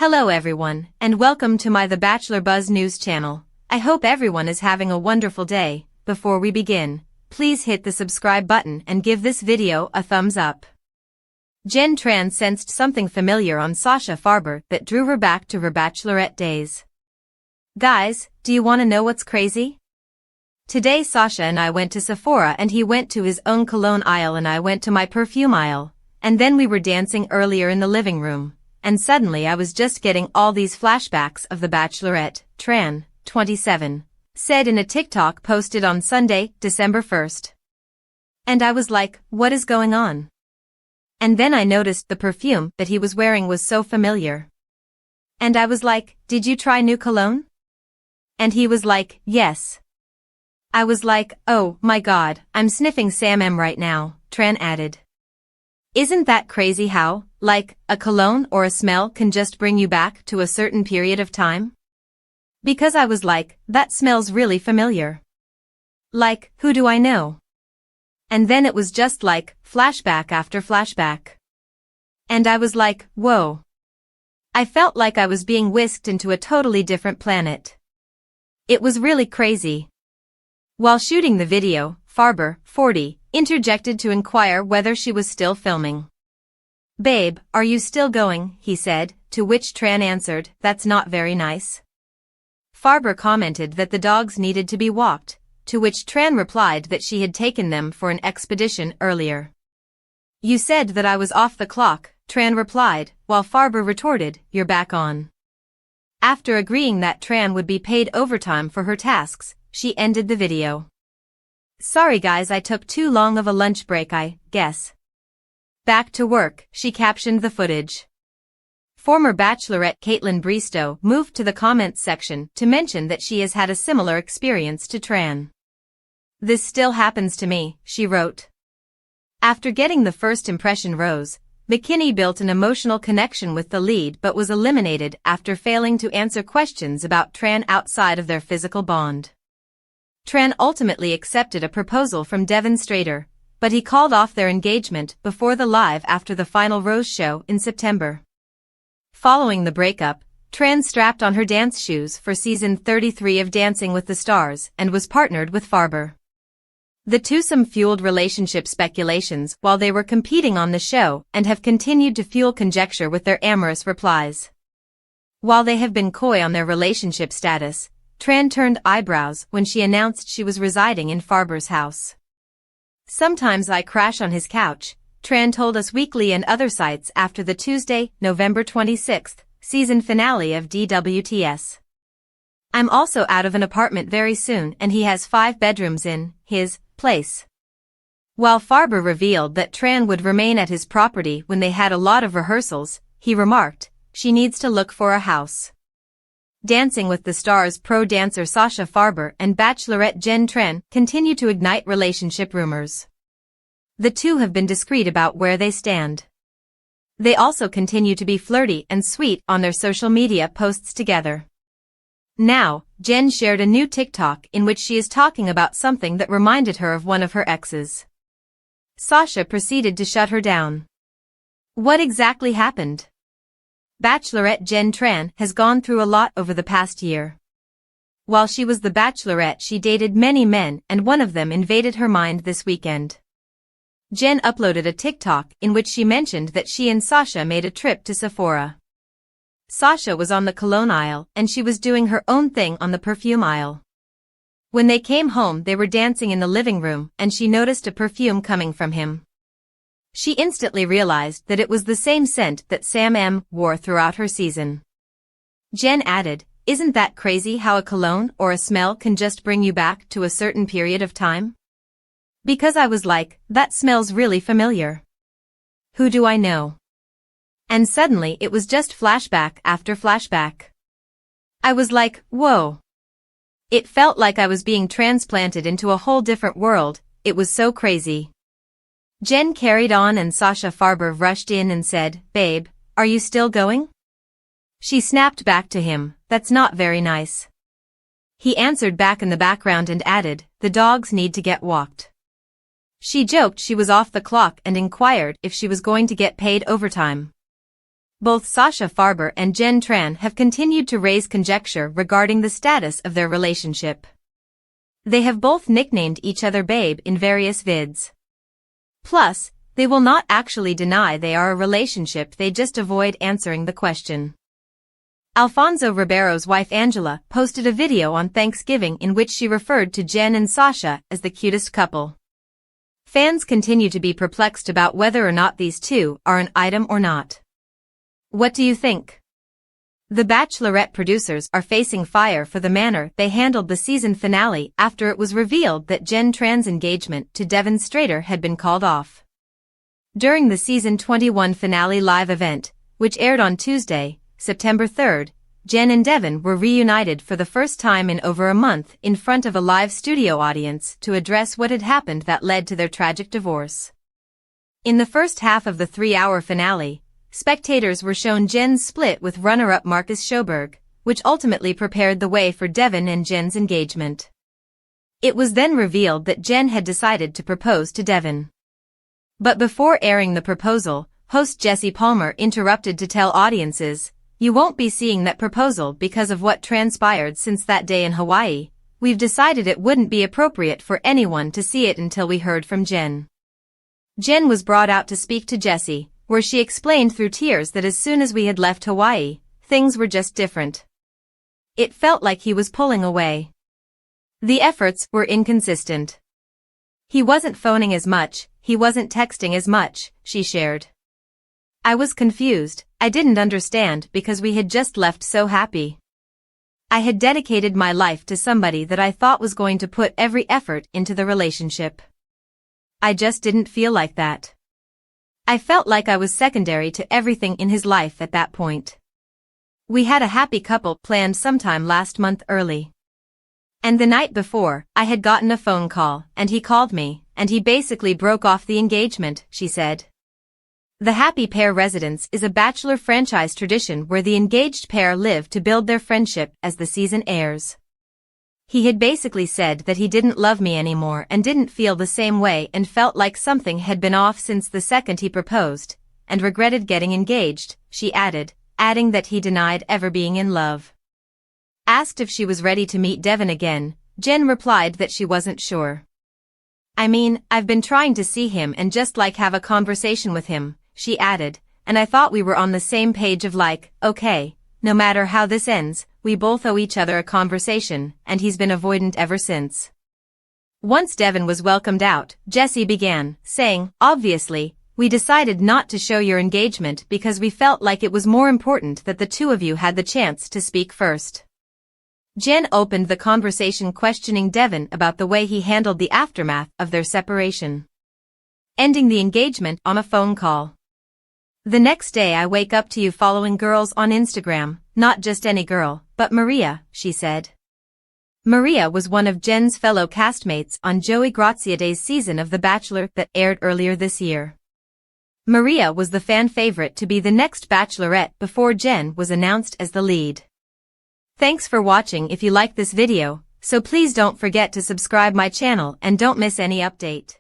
Hello everyone, and welcome to my The Bachelor Buzz News channel. I hope everyone is having a wonderful day. Before we begin, please hit the subscribe button and give this video a thumbs up. Tran sensed something familiar on Sasha Farber that drew her back to her bachelorette days. Guys, do you want to know what's crazy? Today Sasha and I went to Sephora and he went to his own cologne aisle and I went to my perfume aisle, and then we were dancing earlier in the living room. And suddenly I was just getting all these flashbacks of the Bachelorette, Tran, 27, said in a TikTok posted on Sunday, December 1st. And I was like, what is going on? And then I noticed the perfume that he was wearing was so familiar. And I was like, did you try new cologne? And he was like, yes. I was like, oh my god, I'm sniffing Sam M right now, Tran added. Isn't that crazy how, like, a cologne or a smell can just bring you back to a certain period of time? Because I was like, that smells really familiar. Like, who do I know? And then it was just like, flashback after flashback. And I was like, whoa. I felt like I was being whisked into a totally different planet. It was really crazy. While shooting the video, Farber, 40, interjected to inquire whether she was still filming. Babe, are you still going? He said, to which Tran answered, that's not very nice. Farber commented that the dogs needed to be walked, to which Tran replied that she had taken them for an expedition earlier. You said that I was off the clock, Tran replied, while Farber retorted, you're back on. After agreeing that Tran would be paid overtime for her tasks, she ended the video. Sorry guys, I took too long of a lunch break, I guess. Back to work, she captioned the footage. Former Bachelorette Kaitlyn Bristow moved to the comments section to mention that she has had a similar experience to Tran. This still happens to me, she wrote. After getting the first impression rose, McKinney built an emotional connection with the lead but was eliminated after failing to answer questions about Tran outside of their physical bond. Tran ultimately accepted a proposal from Devon Strader, but he called off their engagement before the live after the final Rose show in September. Following the breakup, Tran strapped on her dance shoes for season 33 of Dancing with the Stars and was partnered with Farber. The twosome fueled relationship speculations while they were competing on the show and have continued to fuel conjecture with their amorous replies. While they have been coy on their relationship status, Tran turned eyebrows when she announced she was residing in Farber's house. Sometimes I crash on his couch, Tran told Us Weekly and other sites after the Tuesday, November 26th, season finale of DWTS. I'm also out of an apartment very soon and he has 5 bedrooms in his place. While Farber revealed that Tran would remain at his property when they had a lot of rehearsals, he remarked, she needs to look for a house. Dancing with the Stars pro dancer Sasha Farber and Bachelorette Jenn Tran continue to ignite relationship rumors. The two have been discreet about where they stand. They also continue to be flirty and sweet on their social media posts together. Now, Jenn shared a new TikTok in which she is talking about something that reminded her of one of her exes. Sasha proceeded to shut her down. What exactly happened? Bachelorette Jenn Tran has gone through a lot over the past year. While she was the Bachelorette, she dated many men and one of them invaded her mind this weekend. Jenn uploaded a TikTok in which she mentioned that she and Sasha made a trip to Sephora. Sasha was on the cologne aisle and she was doing her own thing on the perfume aisle. When they came home they were dancing in the living room and she noticed a perfume coming from him. She instantly realized that it was the same scent that Sam M wore throughout her season. Jenn added, isn't that crazy how a cologne or a smell can just bring you back to a certain period of time? Because I was like, that smells really familiar. Who do I know? And suddenly it was just flashback after flashback. I was like, whoa. It felt like I was being transplanted into a whole different world, it was so crazy. Jenn carried on and Sasha Farber rushed in and said, babe, are you still going? She snapped back to him, that's not very nice. He answered back in the background and added, the dogs need to get walked. She joked she was off the clock and inquired if she was going to get paid overtime. Both Sasha Farber and Jenn Tran have continued to raise conjecture regarding the status of their relationship. They have both nicknamed each other Babe in various vids. Plus, they will not actually deny they are a relationship, they just avoid answering the question. Alfonso Ribeiro's wife Angela posted a video on Thanksgiving in which she referred to Jenn and Sasha as the cutest couple. Fans continue to be perplexed about whether or not these two are an item or not. What do you think? The Bachelorette producers are facing fire for the manner they handled the season finale after it was revealed that Jenn Tran's engagement to Devon Strader had been called off. During the season 21 finale live event, which aired on Tuesday, September 3rd, Jenn and Devon were reunited for the first time in over a month in front of a live studio audience to address what had happened that led to their tragic divorce. In the first half of the 3-hour finale, spectators were shown Jenn's split with runner-up Marcus Sjoberg, which ultimately prepared the way for Devon and Jenn's engagement. It was then revealed that Jenn had decided to propose to Devon. But before airing the proposal, host Jesse Palmer interrupted to tell audiences, "You won't be seeing that proposal because of what transpired since that day in Hawaii. We've decided it wouldn't be appropriate for anyone to see it until we heard from Jenn." Jenn was brought out to speak to Jesse, where she explained through tears that as soon as we had left Hawaii, things were just different. It felt like he was pulling away. The efforts were inconsistent. He wasn't phoning as much, he wasn't texting as much, she shared. I was confused, I didn't understand because we had just left so happy. I had dedicated my life to somebody that I thought was going to put every effort into the relationship. I just didn't feel like that. I felt like I was secondary to everything in his life at that point. We had a happy couple planned sometime last month early. And the night before, I had gotten a phone call, and he called me, and he basically broke off the engagement, she said. The Happy Pair residence is a Bachelor franchise tradition where the engaged pair live to build their friendship as the season airs. He had basically said that he didn't love me anymore and didn't feel the same way and felt like something had been off since the second he proposed, and regretted getting engaged, she added, adding that he denied ever being in love. Asked if she was ready to meet Devon again, Jenn replied that she wasn't sure. I mean, I've been trying to see him and just like have a conversation with him, she added, and I thought we were on the same page of like, okay, no matter how this ends, we both owe each other a conversation, and he's been avoidant ever since. Once Devon was welcomed out, Jesse began, saying, obviously, we decided not to show your engagement because we felt like it was more important that the two of you had the chance to speak first. Jenn opened the conversation questioning Devon about the way he handled the aftermath of their separation, ending the engagement on a phone call. The next day I wake up to you following girls on Instagram, not just any girl, but Maria, she said. Maria was one of Jenn's fellow castmates on Joey Graziadei's season of The Bachelor that aired earlier this year. Maria was the fan favorite to be the next Bachelorette before Jenn was announced as the lead. Thanks for watching. If you like this video, so please don't forget to subscribe my channel and don't miss any update.